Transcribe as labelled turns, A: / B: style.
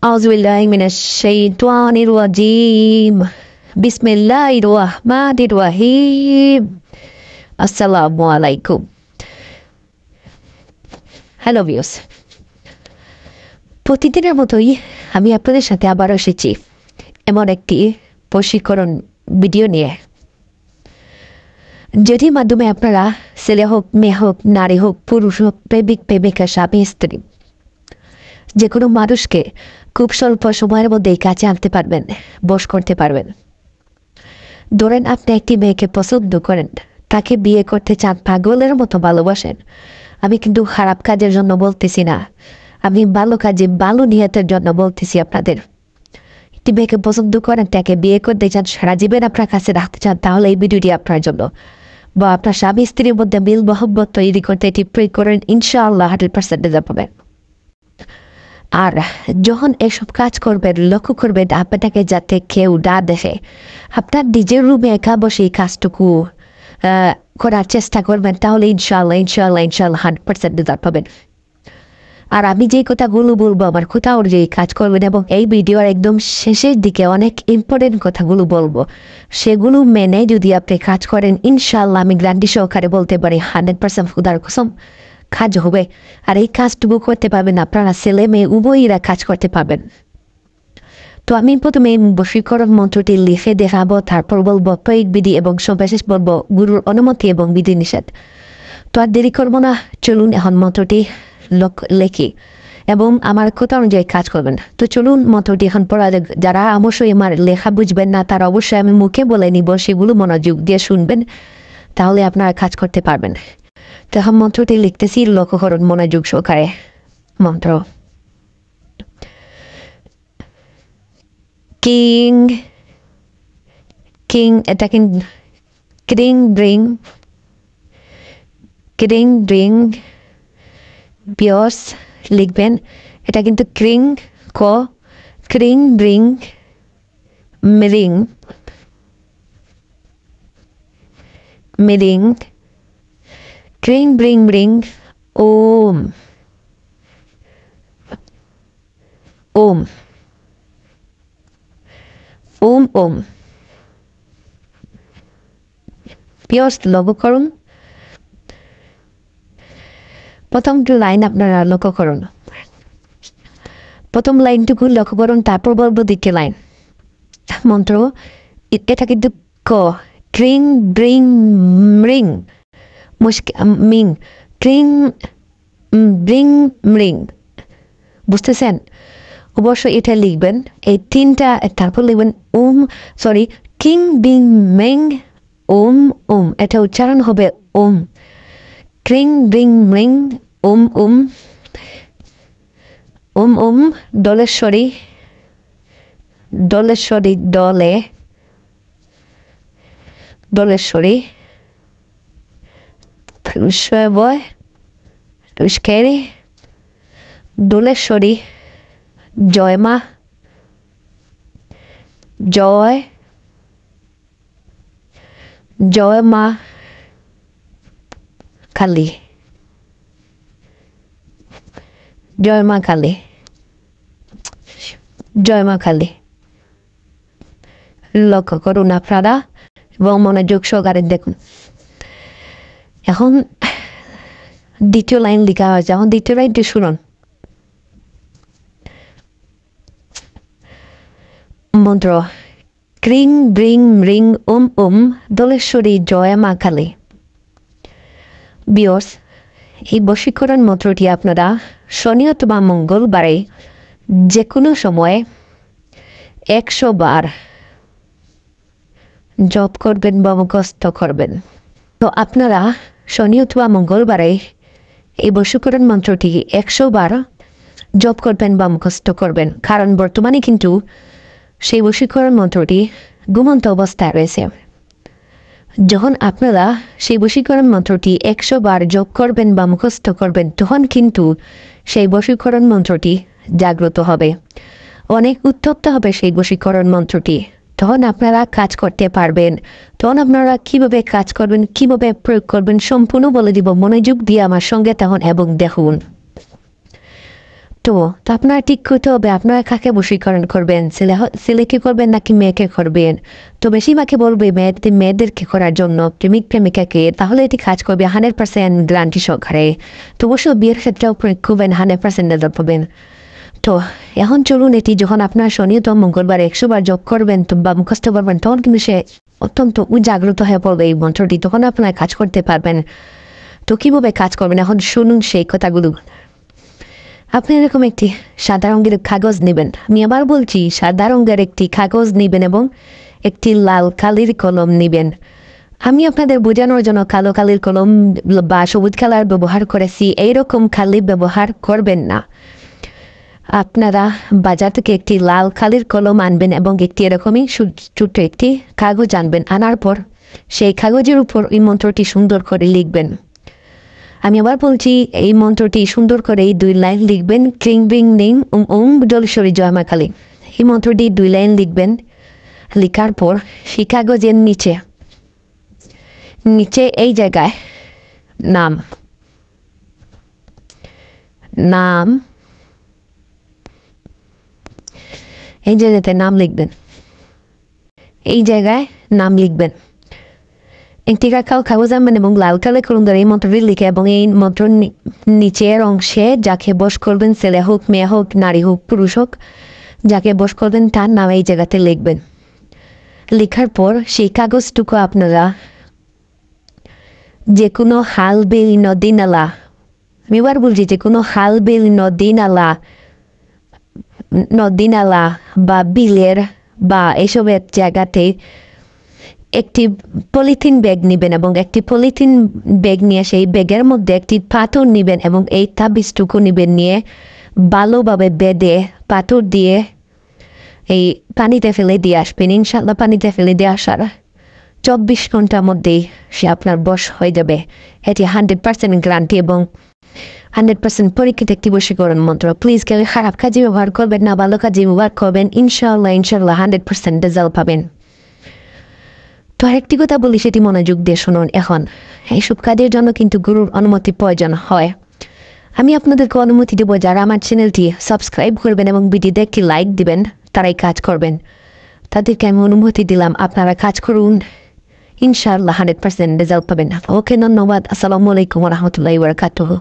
A: Auzubillahi minasyaitonir rajim. Bismillahirrahmanirrahim. Assalamualaikum. Hello views, প্রতিদিনের মতোই আমি আপনাদের সাথে আবার এসেছি এমন একটি প্রশিক্ষণ ভিডিও নিয়ে, যেটির মাধ্যমে আপনারা ছেলে হোক, মেয়ে হোক, নারী হোক, পুরুষ হোক, প্রেমিক প্রেমিকা, স্বামী স্ত্রী, যে কোনো মানুষকে খুব স্বল্প সময়ের মধ্যেই কাছে আনতে পারবেন, বশ করতে পারবেন। ধরেন আপনি একটি মেয়েকে পছন্দ করেন, তাকে বিয়ে করতে চান, পাগলের মতো ভালোবাসেন। আমি কিন্তু খারাপ কাজের জন্য বলতেছি না, আমি ভালো কাজে ভালো নিয়তের জন্য বলতেছি আপনাদের। একটি মেয়েকে পছন্দ করেন, তাকে বিয়ে করতে চান, সারা জীবন আপনার কাছে রাখতে চান, তাহলে এই ভিডিওটি আপনার জন্য। বা আপনার স্বামী স্ত্রীর মধ্যে মিল মহব্বত তৈরি করতে এটি প্রয়োগ করেন, ইনশাআল্লাহ 100% রেজাল্ট পাবেন। আর যখন এসব কাজ করবেন, লক্ষ্য করবেন আপনাকে যাতে কেউ না দেখে। আপনার নিজের রুমে একা বসে এই কাজটুকু করার চেষ্টা করবেন, তাহলে ইনশাআল্লাহ 100% রেজাল্ট পাবেন। আর আমি যে কথাগুলো বলবো, আমার কথা অনুযায়ী কাজ করবেন, এবং এই ভিডিওর একদম শেষের দিকে অনেক ইম্পর্টেন্ট কথাগুলো বলবো, সেগুলো মেনে যদি আপনি কাজ করেন, ইনশাআল্লাহ আমি গ্যারান্টি সহকারে বলতে পারি 100% খুদার কসম কাজ হবে। আর এই কাজটুকু করতে পারবেন আপনারা ছেলে মেয়ে উভয়রা কাজ করতে পারবেন। তো আমি প্রথমে বশীকরণ মন্ত্রটি লিখে দেখাবো, তারপর বলবো প্রয়োগ বিধি, এবং সর্বশেষ বলবো গুরুর অনুমতি এবং বিধি নিষেধ। তো আর দেরি করবো না, চলুন এখন মন্ত্রটি লেখি এবং আমার কথা অনুযায়ী কাজ করবেন। তো চলুন মন্ত্রটি এখন পড়া যাক। যারা অবশ্যই আমার লেখা বুঝবেন না, তারা অবশ্যই আমি মুখে বলে নিব, সেগুলো মনোযোগ দিয়ে শুনবেন, তাহলে আপনারা কাজ করতে পারবেন। তো এখন মন্ত্রটি লিখতেছি, লক্ষ্য করুন মনোযোগ সহকারে। মন্ত্র: কিং কিং, এটা কিন্তু ক্রিং ড্রিং, ক্রিং ড্রিং পিওস লিখবেন, এটা কিন্তু ক্রিং ক, ক্রিং ড্রিং মিরিং মিরিং, ক্রিং ব্রিং ব্রিং, ওম ওম ওম ওম। পিওস লক্ষ্য করুন, প্রথম লাইন আপনারা লক্ষ্য করুন, প্রথম লাইনটুকু লক্ষ্য করুন, তারপর বলবো দ্বিতীয় লাইন। মন্ত্র এটা কিন্তু ক, ক্রিং ব্রিং রিং মিং, ক্রিং ব্রিং রিং, বুঝতেছেন? অবশ্যই এটা লিখবেন, এই তিনটা, তারপর লিখবেন ওম, সরি, কিং বিং মেং ওম ওম, এটা উচ্চারণ হবে ওম। ক্রিং ব্রিং রিং ওম ওম ওম ওম, দলেশ্বরী দলেশ্বরী দলে দলেশ্বরী বয় কেরি দোলেশ্বরী, জয় মা, জয় জয় মা কালী, জয় মা কালী, জয় মা কালী। লক্ষ্য করুন আপনারা এবং মনোযোগ সহকারে দেখুন। এখন দ্বিতীয় লাইন লেখা হয়েছে, এখন দ্বিতীয় লাইনটি শুনুন। মন্ত্র: ক্রিং ব্রিং রিং ওম ওম, দলেশ্বরী জয় মা কালী। বিয়স, এই বশীকরণ মন্ত্রটি আপনারা শনি অথবা মঙ্গলবারে যে কোনো সময়ে 100 বার জপ করবেন বা মুখস্থ করবেন। তো আপনারা শনি অথবা মঙ্গলবারে এই বশীকরণ মন্ত্রটি 100 বার জপ করবেন বা মুখস্থ করবেন, কারণ বর্তমানে কিন্তু সেই বশীকরণ মন্ত্রটি ঘুমন্ত অবস্থায় রয়েছে। যখন আপনারা সেই বশীকরণ মন্ত্রটি 100 বার জপ করবেন বা মুখস্থ করবেন, তখন কিন্তু সেই বশীকরণ মন্ত্রটি জাগ্রত হবে, অনেক উত্তপ্ত হবে সেই বশীকরণ মন্ত্রটি। তখন আপনারা কাজ করতে পারবেন। তখন আপনারা কিভাবে কাজ করবেন, কিভাবে প্রয়োগ করবেন সম্পূর্ণ বলে দিব, মনোযোগ দিয়ে আমার সঙ্গে তখন এবং দেখুন। তো আপনারা ঠিক করতে হবে আপনারা কাকে বশীকরণ করবেন, ছেলেকে করবেন নাকি মেয়েকে করবেন। তো বেশিরভাগকে বলবে মেয়েদেরকে করার জন্য, প্রেমিক প্রেমিকাকে, তাহলে এটি কাজ করবে 100% গ্যারান্টি সহকারে। তো অবশ্য বিয়ের ক্ষেত্রেও করবেন 100% রেজাল্ট পাবেন। তো এখন চলুন, এটি যখন আপনার শনিত মঙ্গলবার 100 বার জপ করবেন বা মুখস্থ করবেন, তখন কিন্তু সে অত্যন্ত জাগ্রত হয়ে পড়বে এই মন্ত্রটি, তখন আপনারা কাজ করতে পারবেন। তো কীভাবে কাজ করবেন এখন শুনুন সেই কথাগুলো। আপনি এরকম একটি সাদা রঙের কাগজ নেবেন, আমি আবার বলছি সাদা রঙের একটি কাগজ নেবেন এবং একটি লাল কালির কলম নেবেন। আমি আপনাদের বোঝানোর জন্য কালো কালির কলম বা সবুজ কালার ব্যবহার করেছি, এইরকম কালি ব্যবহার করবেন না। আপনারা বাজার থেকে একটি লাল কালির কলম আনবেন এবং একটি এরকমই ছোট্ট একটি কাগজ আনবেন। আনার পর সেই কাগজের উপর এই মন্ত্রটি সুন্দর করে লিখবেন। আমি আবার বলছি এই মন্ত্রটি সুন্দর করে 2 লাইন লিখবেন, ক্রিং বিং নিং ওম জলেশ্বরী জয় মা কালী। এই মন্ত্রটি 2 লাইন লিখবেন। লেখার পর সেই কাগজের নিচে এই জায়গায় নাম এই জায়গাতে নাম লিখবেন, এই জায়গায় নাম লিখবেন। একটি কাগজ আনবেন এবং লাল কালে করুন ধরে এই মন্ত্রটি লিখে এবং এই মন্ত্র নিচের অংশে যাকে বশ করবেন, ছেলে হোক মেয়ে হোক নারী হোক পুরুষ হোক, যাকে বশ করবেন তার নাম এই জায়গাতে লিখবেন। লেখার পর সেই কাগজটুকু আপনারা যে কোনো হাল বিল নদী নালা, আমি এবার বলছি যে কোনো হাল বিল নদী নালা বা বিলের বা এসবের জায়গাতে একটি পলিথিন ব্যাগ নেবেন এবং একটি পলিথিন ব্যাগ নিয়ে সেই ব্যাগের মধ্যে একটি পাথর নেবেন এবং এই তাবিজটুকু নেবেন, নিয়ে ভালোভাবে বেঁধে পাথর দিয়ে এই পানিতে ফেলে দিয়ে আসবেন। ইনশাল্লাহ পানিতে ফেলে দিয়ে আসার 24 ঘন্টার মধ্যেই সে আপনার বশ হয়ে যাবে। এটি 100% গ্যারান্টি এবং 100% পরীক্ষিত একটি বশীকরণ মন্ত্র। প্লিজ কেউ খারাপ কাজে ব্যবহার করবেন না, ভালো কাজে ব্যবহার করবেন, ইনশাল্লাহ 100% রেজাল্ট পাবেন। তো আরেকটি কথা বলি, সেটি মনোযোগ দিয়ে শুনুন। এখন এইসব কাজের জন্য কিন্তু গুরুর অনুমতি প্রয়োজন হয়। আমি আপনাদেরকে অনুমতি দেবো যারা আমার চ্যানেলটি সাবস্ক্রাইব করবেন এবং ভিডিওতে একটি লাইক দিবেন, তারাই কাজ করবেন। তাদেরকে আমি অনুমতি দিলাম, আপনারা কাজ করুন, ইনশাআল্লাহ 100% রেজাল্ট পাবেন। ওকে, ধন্যবাদ। আসসালামু আলাইকুম ওয়া রাহমাতুল্লাহি ওয়া বারাকাতুহু।